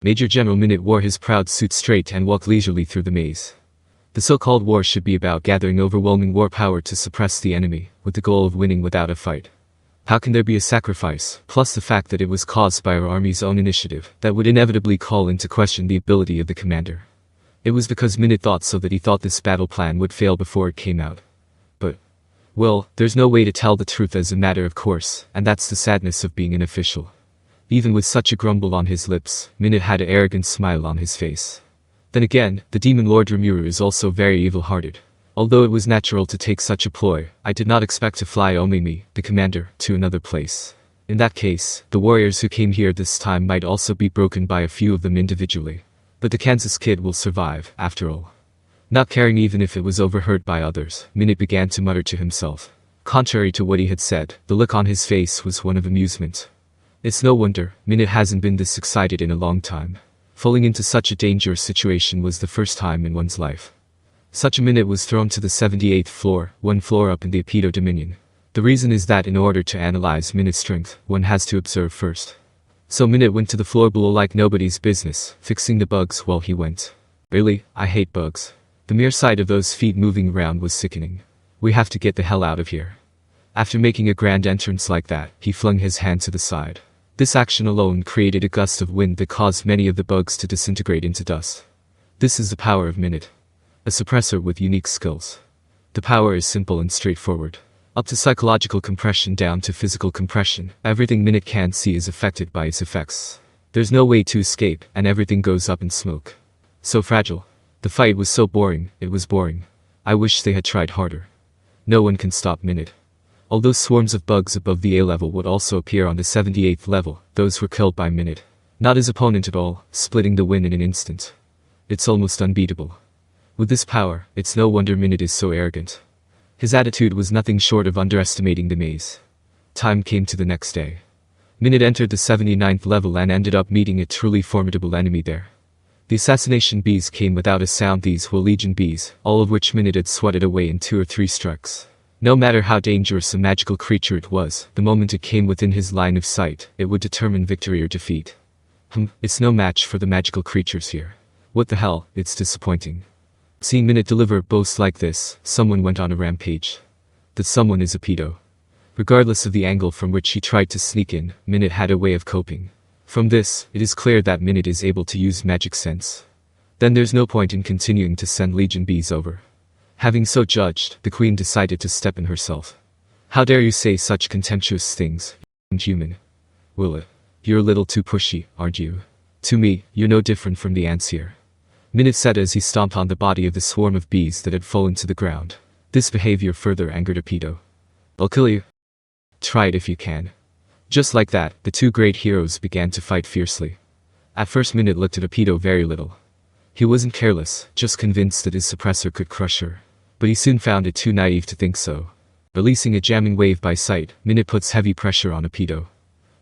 Major General Minute wore his proud suit straight and walked leisurely through the maze. The so-called war should be about gathering overwhelming war power to suppress the enemy, with the goal of winning without a fight. How can there be a sacrifice, plus the fact that it was caused by our army's own initiative, that would inevitably call into question the ability of the commander? It was because Minute thought so that he thought this battle plan would fail before it came out. But, well, there's no way to tell the truth as a matter of course, and that's the sadness of being an official. Even with such a grumble on his lips, Minute had an arrogant smile on his face. Then again, the demon Lord Rimuru is also very evil-hearted. Although it was natural to take such a ploy, I did not expect to fly Omimi, the commander, to another place. In that case, the warriors who came here this time might also be broken by a few of them individually. But the Kansas kid will survive, after all. Not caring even if it was overheard by others, Minute began to mutter to himself. Contrary to what he had said, the look on his face was one of amusement. It's no wonder, Minute hasn't been this excited in a long time. Falling into such a dangerous situation was the first time in one's life. Such a Minute was thrown to the 78th floor, one floor up in the Apito Dominion. The reason is that in order to analyze Minute's strength, one has to observe first. So Minute went to the floor below like nobody's business, fixing the bugs while he went. Really, I hate bugs. The mere sight of those feet moving around was sickening. We have to get the hell out of here. After making a grand entrance like that, he flung his hand to the side. This action alone created a gust of wind that caused many of the bugs to disintegrate into dust. This is the power of Minute. A suppressor with unique skills. The power is simple and straightforward. Up to psychological compression down to physical compression, everything Minute can see is affected by its effects. There's no way to escape, and everything goes up in smoke. So fragile. The fight was so boring, it was boring. I wish they had tried harder. No one can stop Minute. Although swarms of bugs above the A level would also appear on the 78th level, those were killed by Minute. Not his opponent at all, splitting the win in an instant. It's almost unbeatable. With this power, it's no wonder Minute is so arrogant. His attitude was nothing short of underestimating the maze. Time came to the next day. Minute entered the 79th level and ended up meeting a truly formidable enemy there. The assassination bees came without a sound. These were legion bees, all of which Minute had swatted away in 2 or 3 strikes. No matter how dangerous a magical creature it was, the moment it came within his line of sight, it would determine victory or defeat. It's no match for the magical creatures here. What the hell, it's disappointing. Seeing Minute deliver boasts like this, someone went on a rampage. That someone is Apito. Regardless of the angle from which he tried to sneak in, Minute had a way of coping. From this, it is clear that Minute is able to use magic sense. Then there's no point in continuing to send legion bees over. Having so judged, the queen decided to step in herself. How dare you say such contemptuous things, human? Will it? You're a little too pushy, aren't you? To me, you're no different from the ants here. Minute said as he stomped on the body of the swarm of bees that had fallen to the ground. This behavior further angered Apito. I'll kill you. Try it if you can. Just like that, the 2 great heroes began to fight fiercely. At first Minute looked at Apito very little. He wasn't careless, just convinced that his suppressor could crush her. But he soon found it too naive to think so. Releasing a jamming wave by sight, Minute puts heavy pressure on Apito.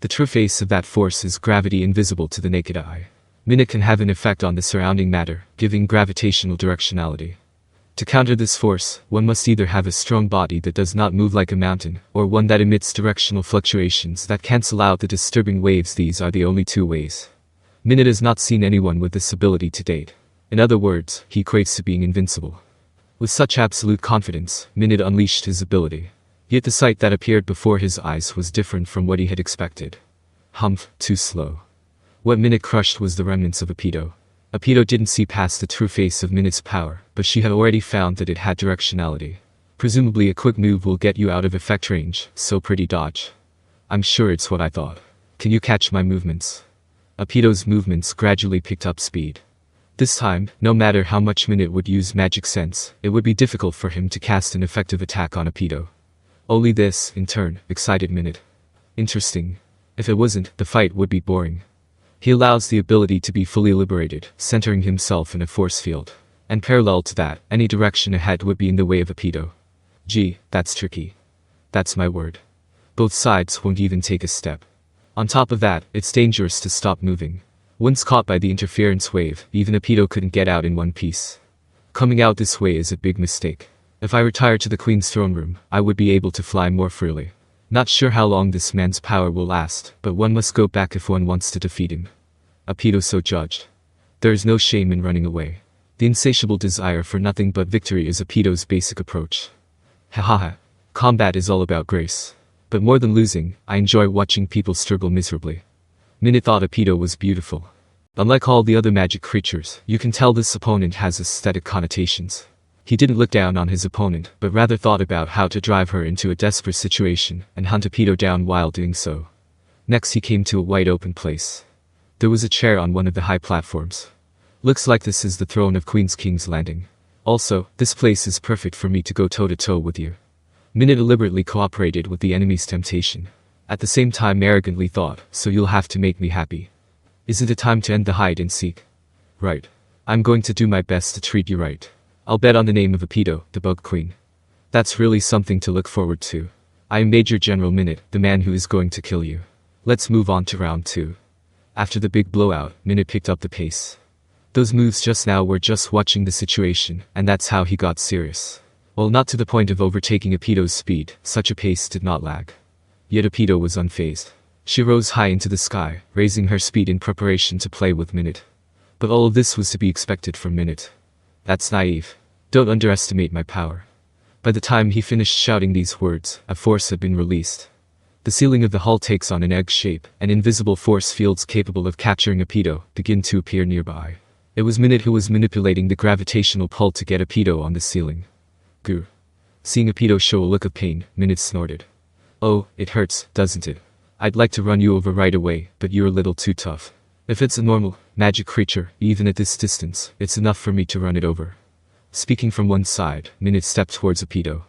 The true face of that force is gravity invisible to the naked eye. Minute can have an effect on the surrounding matter, giving gravitational directionality. To counter this force, one must either have a strong body that does not move like a mountain, or one that emits directional fluctuations that cancel out the disturbing waves. These are the only 2 ways. Minute has not seen anyone with this ability to date. In other words, he equates to being invincible. With such absolute confidence, Minute unleashed his ability. Yet the sight that appeared before his eyes was different from what he had expected. Too slow. What Minute crushed was the remnants of Apito. Apito didn't see past the true face of Minute's power, but she had already found that it had directionality. Presumably a quick move will get you out of effect range, so pretty dodge. I'm sure it's what I thought. Can you catch my movements? Apito's movements gradually picked up speed. This time, no matter how much Minute would use magic sense, it would be difficult for him to cast an effective attack on Apito. Only this, in turn, excited Minute. Interesting. If it wasn't, the fight would be boring. He allows the ability to be fully liberated, centering himself in a force field. And parallel to that, any direction ahead would be in the way of Apito. Gee, that's tricky. That's my word. Both sides won't even take a step. On top of that, it's dangerous to stop moving. Once caught by the interference wave, even Apito couldn't get out in one piece. Coming out this way is a big mistake. If I retire to the Queen's throne room, I would be able to fly more freely. Not sure how long this man's power will last, but one must go back if one wants to defeat him. Apito so judged. There is no shame in running away. The insatiable desire for nothing but victory is Apito's basic approach. Hahaha. Combat is all about grace. But more than losing, I enjoy watching people struggle miserably. Minute thought Apito was beautiful. Unlike all the other magic creatures, you can tell this opponent has aesthetic connotations. He didn't look down on his opponent, but rather thought about how to drive her into a desperate situation and hunt Apito down while doing so. Next he came to a wide open place. There was a chair on one of the high platforms. Looks like this is the throne of King's Landing. Also, this place is perfect for me to go toe-to-toe with you. Minute deliberately cooperated with the enemy's temptation. At the same time arrogantly thought, so you'll have to make me happy. Isn't it time to end the hide and seek? Right. I'm going to do my best to treat you right. I'll bet on the name of Apito, the Bug Queen. That's really something to look forward to. I am Major General Minute, the man who is going to kill you. Let's move on to round 2. After the big blowout, Minute picked up the pace. Those moves just now were just watching the situation, and that's how he got serious. While not to the point of overtaking Apito's speed, such a pace did not lag. Yet Apito was unfazed. She rose high into the sky, raising her speed in preparation to play with Minute. But all of this was to be expected from Minute. That's naive. Don't underestimate my power. By the time he finished shouting these words, a force had been released. The ceiling of the hall takes on an egg shape, and invisible force fields capable of capturing Apito begin to appear nearby. It was Minute who was manipulating the gravitational pull to get Apito on the ceiling. Goo. Seeing Apito show a look of pain, Minute snorted. Oh, it hurts, doesn't it? I'd like to run you over right away, but you're a little too tough. If it's a normal, magic creature, even at this distance, it's enough for me to run it over. Speaking from one side, Minute stepped towards Apito.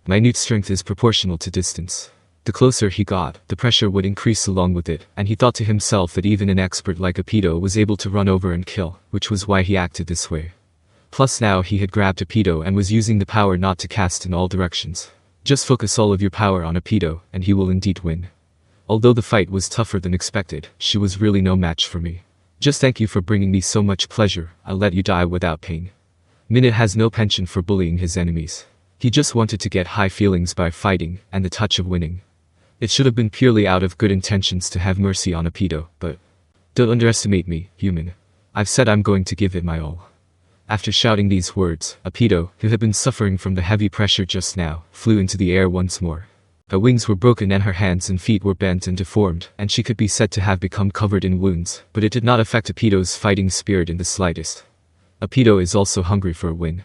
Minute strength is proportional to distance. The closer he got, the pressure would increase along with it, and he thought to himself that even an expert like Apito was able to run over and kill, which was why he acted this way. Plus now he had grabbed Apito and was using the power not to cast in all directions. Just focus all of your power on Apito, and he will indeed win. Although the fight was tougher than expected, she was really no match for me. Just thank you for bringing me so much pleasure, I'll let you die without pain. Minute has no penchant for bullying his enemies. He just wanted to get high feelings by fighting, and the touch of winning. It should have been purely out of good intentions to have mercy on Apito, but... Don't underestimate me, human. I've said I'm going to give it my all. After shouting these words, Apito, who had been suffering from the heavy pressure just now, flew into the air once more. Her wings were broken and her hands and feet were bent and deformed, and she could be said to have become covered in wounds, but it did not affect Apito's fighting spirit in the slightest. Apito is also hungry for a win.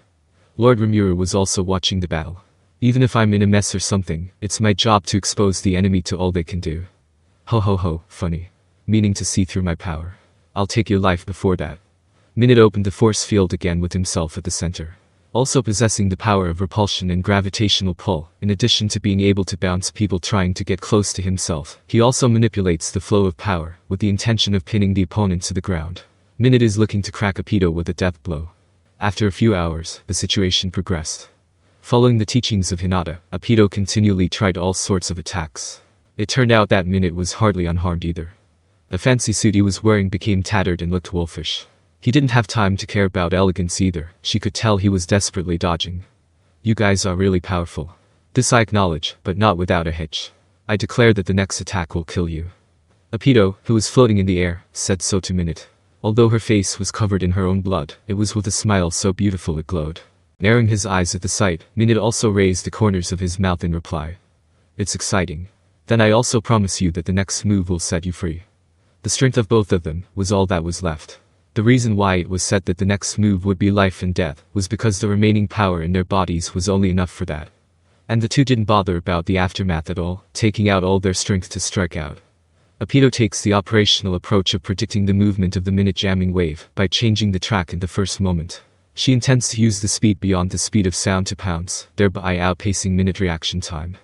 Lord Rimuru was also watching the battle. Even if I'm in a mess or something, it's my job to expose the enemy to all they can do. Ho ho ho, funny. Meaning to see through my power. I'll take your life before that. Minute opened the force field again with himself at the center. Also possessing the power of repulsion and gravitational pull, in addition to being able to bounce people trying to get close to himself, he also manipulates the flow of power, with the intention of pinning the opponent to the ground. Minute is looking to crack Apito with a death blow. After a few hours, the situation progressed. Following the teachings of Hinata, Apito continually tried all sorts of attacks. It turned out that Minute was hardly unharmed either. The fancy suit he was wearing became tattered and looked wolfish. He didn't have time to care about elegance either, she could tell he was desperately dodging. You guys are really powerful. This I acknowledge, but not without a hitch. I declare that the next attack will kill you. Apito, who was floating in the air, said so to Minute. Although her face was covered in her own blood, it was with a smile so beautiful it glowed. Narrowing his eyes at the sight, Minute also raised the corners of his mouth in reply. It's exciting. Then I also promise you that the next move will set you free. The strength of both of them was all that was left. The reason why it was said that the next move would be life and death was because the remaining power in their bodies was only enough for that. And the two didn't bother about the aftermath at all, taking out all their strength to strike out. Apito takes the operational approach of predicting the movement of the Minute jamming wave by changing the track in the first moment. She intends to use the speed beyond the speed of sound to pounce, thereby outpacing Minute reaction time.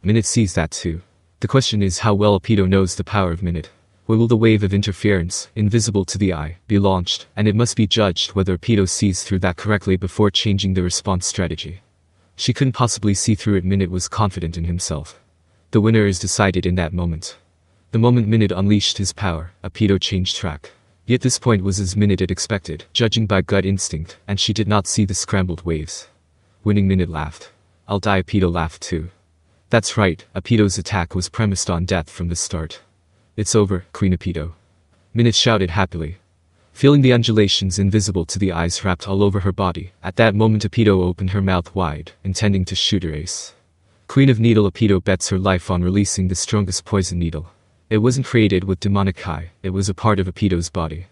Minute sees that too. The question is how well Apito knows the power of Minute. Where will the wave of interference, invisible to the eye, be launched, and it must be judged whether Apito sees through that correctly before changing the response strategy. She couldn't possibly see through it. Minute was confident in himself. The winner is decided in that moment. The moment Minute unleashed his power, Apito changed track. Yet this point was as Minute had expected, judging by gut instinct, and she did not see the scrambled waves. Winning Minute laughed. I'll die. Apito laughed too. That's right, Apito's attack was premised on death from the start. It's over, Queen Apito. Minute shouted happily, feeling the undulations invisible to the eyes wrapped all over her body. At that moment Apito opened her mouth wide, intending to shoot her ace. Queen of Needle Apito bets her life on releasing the strongest poison needle. It wasn't created with demonic high, it was a part of Apito's body.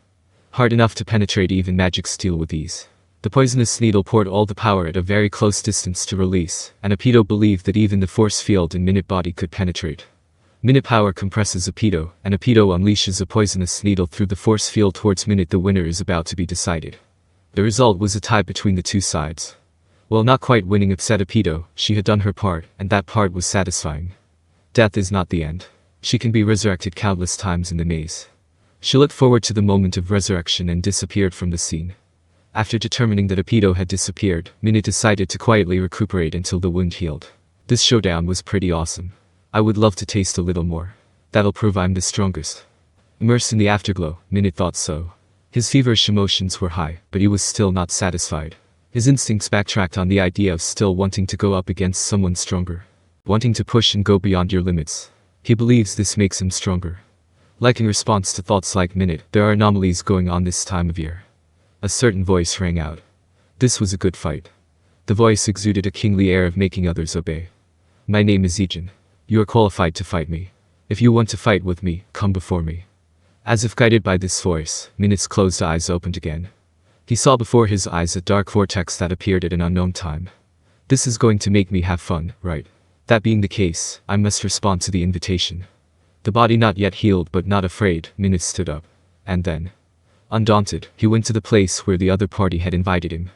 Hard enough to penetrate even magic steel with ease. The poisonous needle poured all the power at a very close distance to release, and Apito believed that even the force field in Minute body could penetrate. Minute power compresses Apito, and Apito unleashes a poisonous needle through the force field towards Minute. The winner is about to be decided. The result was a tie between the two sides. While not quite winning upset Apito, she had done her part, and that part was satisfying. Death is not the end. She can be resurrected countless times in the maze. She looked forward to the moment of resurrection and disappeared from the scene. After determining that Apito had disappeared, Minute decided to quietly recuperate until the wound healed. This showdown was pretty awesome. I would love to taste a little more. That'll prove I'm the strongest. Immersed in the afterglow, Minute thought so. His feverish emotions were high, but he was still not satisfied. His instincts backtracked on the idea of still wanting to go up against someone stronger. Wanting to push and go beyond your limits. He believes this makes him stronger. Like in response to thoughts like Minute, there are anomalies going on this time of year. A certain voice rang out. This was a good fight. The voice exuded a kingly air of making others obey. My name is Ijin. You are qualified to fight me. If you want to fight with me, come before me. As if guided by this voice, Minute's closed eyes opened again. He saw before his eyes a dark vortex that appeared at an unknown time. This is going to make me have fun, right? That being the case, I must respond to the invitation. The body not yet healed but not afraid, Minute stood up. And then, undaunted, he went to the place where the other party had invited him.